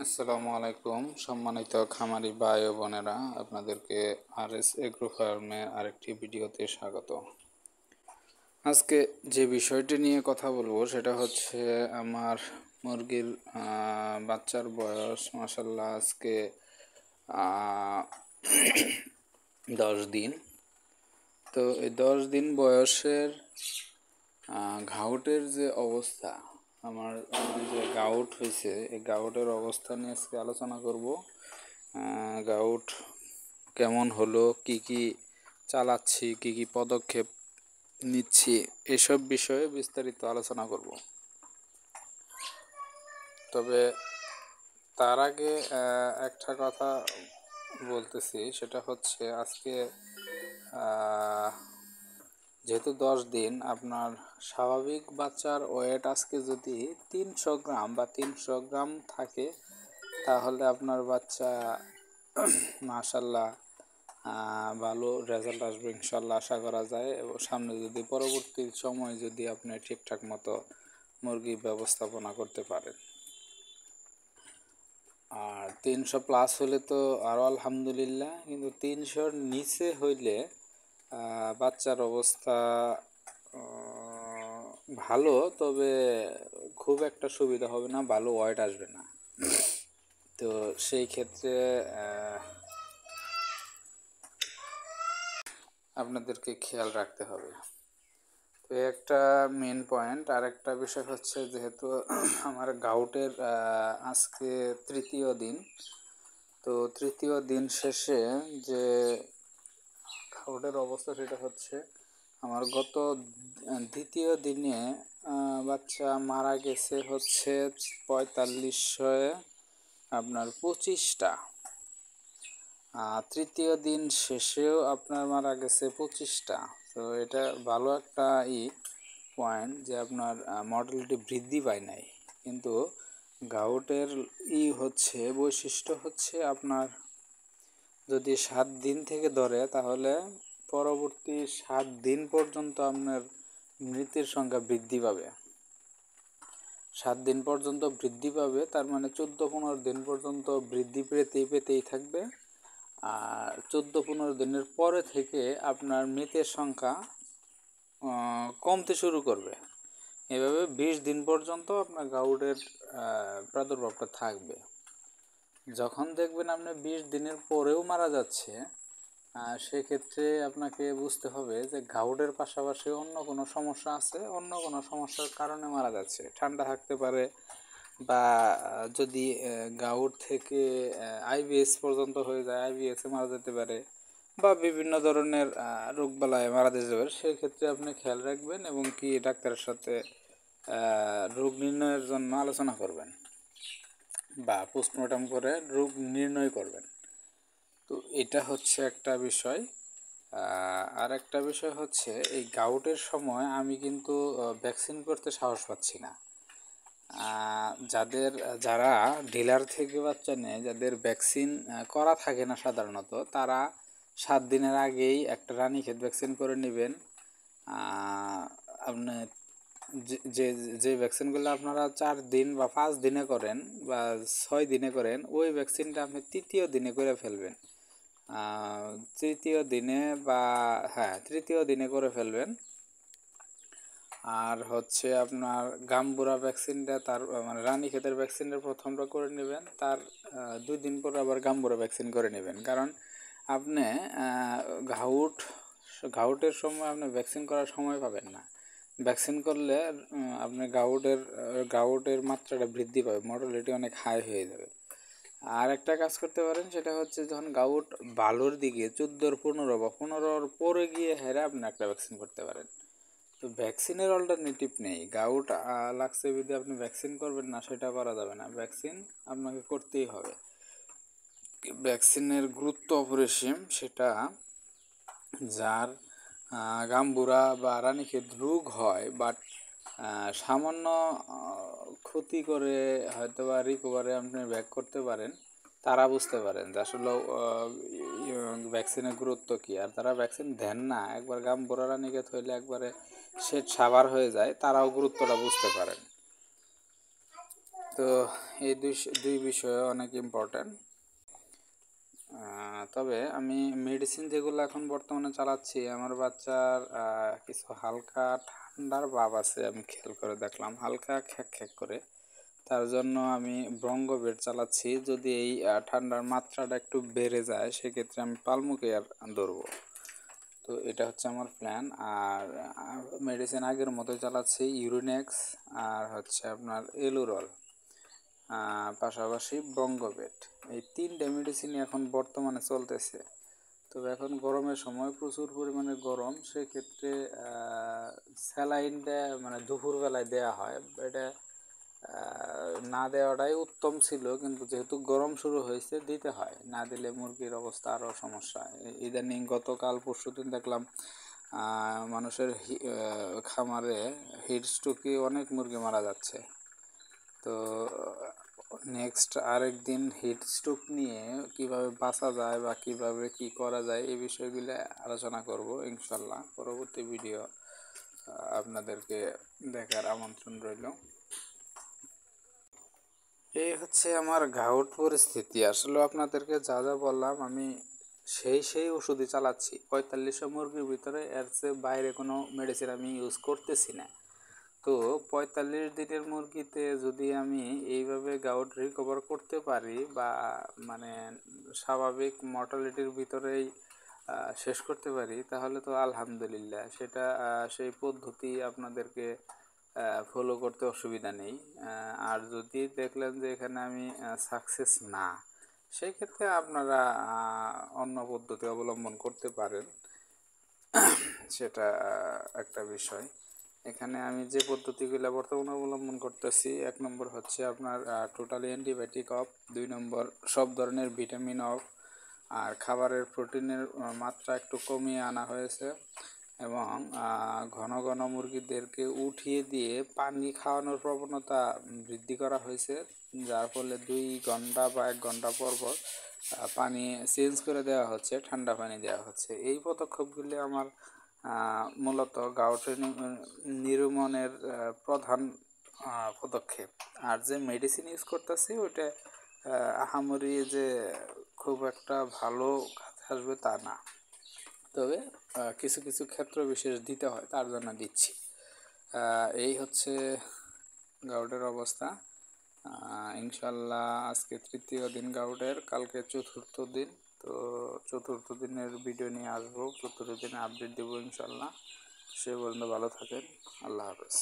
আসসালামু আলাইকুম সম্মানিত খামারি ভাই ও বোনেরা, আপনাদেরকে RS এগ্রো ফার্মের আরেকটি ভিডিওতে স্বাগত। আজকে যে বিষয়টি নিয়ে কথা বলবো সেটা হচ্ছে আমার মুরগির বাচ্চার বয়স মাশাল্লাহ আজকে 10 দিন। তো এই 10 দিন বয়সের ঘাউটের যে অবস্থা, আমার যে গাউট হয়েছে এই গাউটের অবস্থা নিয়ে আজকে আলোচনা করব। গাউট কেমন হলো, কি কি চালাচ্ছি, কি কি পদক্ষেপ নিচ্ছি, এসব বিষয়ে বিস্তারিত আলোচনা করব। তবে তার আগে একটা কথা বলতেছি, সেটা হচ্ছে আজকে যেহেতু 10 দিন, আপনার স্বাভাবিক বাচ্চার ওয়েট আজকে যদি 300 গ্রাম বা 300 গ্রাম থাকে, তাহলে আপনার বাচ্চা মাশাল্লাহ ভালো রেজাল্ট আসবে ইনশাল্লাহ, আশা করা যায়। এবং সামনে যদি পরবর্তী সময় যদি আপনি ঠিকঠাক মতো মুরগি ব্যবস্থাপনা করতে পারেন, আর 300 প্লাস হলে তো আরও আলহামদুলিল্লাহ, কিন্তু 300-র নিচে হইলে বাচ্চার অবস্থা ভালো, তবে খুব একটা সুবিধা হবে না, ভালো ওয়েট আসবে না। তো সেই ক্ষেত্রে আপনাদেরকে খেয়াল রাখতে হবে। তো একটা মেন পয়েন্ট। আর একটা বিষয় হচ্ছে, যেহেতু আমার গাউটের আজকে তৃতীয় দিন, তো তৃতীয় দিন শেষে যে গাউটের অবস্থা সেটা হচ্ছে, আমার গত দ্বিতীয় দিনে বাচ্চা মারা গেছে হচ্ছে 4500 আপনার 25টা। তৃতীয় দিন শেষেও আপনার মারা গেছে 25টা। তো এটা ভালো একটা পয়েন্ট যে আপনার মর্টালিটি বৃদ্ধি পায় নাই। কিন্তু গাউটের হচ্ছে বৈশিষ্ট্য হচ্ছে, আপনার যদি 7 দিন থেকে ধরে, তাহলে পরবর্তী 7 দিন পর্যন্ত আপনার মৃতের সংখ্যা বৃদ্ধি পাবে। 7 দিন পর্যন্ত বৃদ্ধি পাবে, তার মানে 14-15 দিন পর্যন্ত বৃদ্ধি পেতেই থাকবে। আর 14-15 দিনের পরে থেকে আপনার মৃতের সংখ্যা কমতে শুরু করবে। এভাবে 20 দিন পর্যন্ত আপনার গাউটের প্রাদুর্ভাবটা থাকবে। যখন দেখবেন আপনি 20 দিনের পরেও মারা যাচ্ছে, সেক্ষেত্রে আপনাকে বুঝতে হবে যে গাউটের পাশাপাশি অন্য কোনো সমস্যা আছে, অন্য কোনো সমস্যার কারণে মারা যাচ্ছে। ঠান্ডা থাকতে পারে, বা যদি গাউট থেকে IBS পর্যন্ত হয়ে যায়, IBS-এ মারা যেতে পারে, বা বিভিন্ন ধরনের রোগবালায় মারা যেতে পারে। সেক্ষেত্রে আপনি খেয়াল রাখবেন এবং কি ডাক্তারের সাথে রোগ নির্ণয়ের জন্য আলোচনা করবেন বা পোস্টমর্টম করে রোগ নির্ণয় করবেন। তো এটা হচ্ছে একটা বিষয়। আর একটা বিষয় হচ্ছে, এই গাউটের সময় আমি কিন্তু ভ্যাকসিন করতে সাহস পাচ্ছি না। যারা ডিলার থেকে বাচ্চা নেয়, যাদের ভ্যাকসিন করা থাকে না সাধারণত, তারা 7 দিনের আগেই একটা রানীক্ষেত ভ্যাকসিন করে নেবেন। আপনি যে যে ভ্যাকসিনগুলো আপনারা 4 দিন বা 5 দিনে করেন বা 6 দিনে করেন, ওই ভ্যাকসিনটা আপনি তৃতীয় দিনে করে ফেলবেন। তৃতীয় দিনে বা তৃতীয় দিনে করে ফেলবেন। আর হচ্ছে আপনার গাম্বুরা ভ্যাকসিনটা, তার মানে রানীক্ষেতের ভ্যাকসিনটা প্রথমটা করে নেবেন, তার 2 দিন পর আবার গাম্বুরা ভ্যাকসিন করে নেবেন। কারণ আপনি গাউটের সময় আপনি ভ্যাকসিন করার সময় পাবেন না। ভ্যাকসিন করলে আপনি গাউটের মাত্রাটা বৃদ্ধি পাবে, মর্টালিটি অনেক হাই হয়ে যাবে। আর একটা কাজ করতে পারেন, সেটা হচ্ছে যখন গাউট ভালোর দিকে 14-15 বা 15-র পরে গিয়ে আপনি একটা ভ্যাকসিন করতে পারেন। তো ভ্যাকসিনের অল্টারনেটিভ নেই। গাউট লাগছে যদি আপনি ভ্যাকসিন করবেন না, সেটা করা যাবে না, ভ্যাকসিন আপনাকে করতেই হবে। ভ্যাকসিনের গুরুত্ব অপরিসীম। সেটা যার গাম্বুরা বা রানীক্ষেত রোগ হয়, বাট সামান্য ক্ষতি করে হয়তো বা রিকভারে আপনি ব্যাক করতে পারেন, তারা বুঝতে পারেন যে আসলে ভ্যাকসিনের গুরুত্ব কী। আর তারা ভ্যাকসিন দেন না, একবার গাম্বুরা রানীক্ষেত হইলে একবারে সে সাবার হয়ে যায়, তারাও গুরুত্বটা বুঝতে পারেন। তো এই দুই বিষয় অনেক ইম্পর্ট্যান্ট। তবে আমি মেডিসিন যেগুলো এখন বর্তমানে চালাচ্ছি, আমার বাচ্চার কিছু হালকা ঠান্ডার ভাব আছে, আমি খেয়াল করে দেখলাম হালকা খ্যাক খ্যাক করে। তার জন্য আমি ব্রঙ্গোভেট চালাচ্ছি। যদি এই ঠান্ডার মাত্রাটা একটু বেড়ে যায় সেক্ষেত্রে আমি পালমোকেয়ার ধরবো। তো এটা হচ্ছে আমার প্ল্যান। আর মেডিসিন আগের মতোই চালাচ্ছি, ইউরিনেক্স আর হচ্ছে আপনার এলুরল, পাশাপাশি ব্রঙ্গোভেট। এই তিনটে মেডিসিনই এখন বর্তমানে চলতেছে। তবে এখন গরমের সময় প্রচুর পরিমাণে গরম, সেক্ষেত্রে স্যালাইনটা মানে দুপুরবেলায় দেওয়া হয়। এটা না দেওয়াটাই উত্তম ছিল, কিন্তু যেহেতু গরম শুরু হয়েছে দিতে হয়, না দিলে মুরগির অবস্থা আরও সমস্যা। ইদানিং গতকাল পরশুদিন দেখলাম মানুষের খামারে হিট স্ট্রোকে অনেক মুরগি মারা যাচ্ছে। তো নেক্সট আরেক দিন হিট স্ট্রোক নিয়ে কিভাবে বাঁচা যায় বা কিভাবে কি করা যায় এই বিষয়গুলো আলোচনা করব ইনশাল্লাহ। পরবর্তী ভিডিও আপনাদেরকে দেখার আমন্ত্রণ রইল। এই হচ্ছে আমার গাউট পরিস্থিতি। আসলে আপনাদেরকে যা যা বললাম আমি সেই ওষুধই চালাচ্ছি। 4500 মুরগির ভিতরে এর চেয়ে বাইরে কোনো মেডিসিন আমি ইউজ করতেছি না। তো 45 দিনের মুরগিতে যদি আমি এইভাবে গাউট রিকভার করতে পারি বা মানে স্বাভাবিক মর্টালিটির ভিতরেই শেষ করতে পারি, তাহলে তো আলহামদুলিল্লাহ। সেটা সেই পদ্ধতি আপনাদেরকে ফলো করতে অসুবিধা নেই। আর যদি দেখলেন যে এখানে আমি সাকসেস না, সেই ক্ষেত্রে আপনারা অন্য পদ্ধতি অবলম্বন করতে পারেন, সেটা একটা বিষয়। এখানে আমি যে পদ্ধতিগুলো বর্তমানে অবলম্বন করতেছি, 1 নম্বর হচ্ছে আপনার টোটালি অ্যান্টিবায়োটিক অফ, 2 নম্বর সব ধরনের ভিটামিন অফ, আর খাবারের প্রোটিনের মাত্রা একটু কমিয়ে আনা হয়েছে, এবং ঘন ঘন মুরগিদেরকে উঠিয়ে দিয়ে পানি খাওয়ানোর প্রবণতা বৃদ্ধি করা হয়েছে, যার ফলে 2 ঘন্টা বা 1 ঘন্টা পর পর পানি চেঞ্জ করে দেওয়া হচ্ছে, ঠান্ডা পানি দেওয়া হচ্ছে। এই পদক্ষেপগুলি আমার মূলত গাউটের নির্মূলের প্রধান পদক্ষেপ। আর যে মেডিসিন ইউজ করতেছি ওইটা আহামরি যে খুব একটা ভালো কাজ আসবে তা না, তবে কিছু কিছু ক্ষেত্র বিশেষ দিতে হয়, তার জন্য দিচ্ছি। এই হচ্ছে গাউটের অবস্থা। ইনশাল্লাহ আজকে 3য় দিন গাউটের, কালকে 4র্থ দিন। তো 4র্থ দিনের ভিডিও নিয়ে আসবো, 4র্থ দিনে আপডেট দেবো ইনশাল্লাহ। সে পর্যন্ত ভালো থাকেন, আল্লাহ হাফেজ।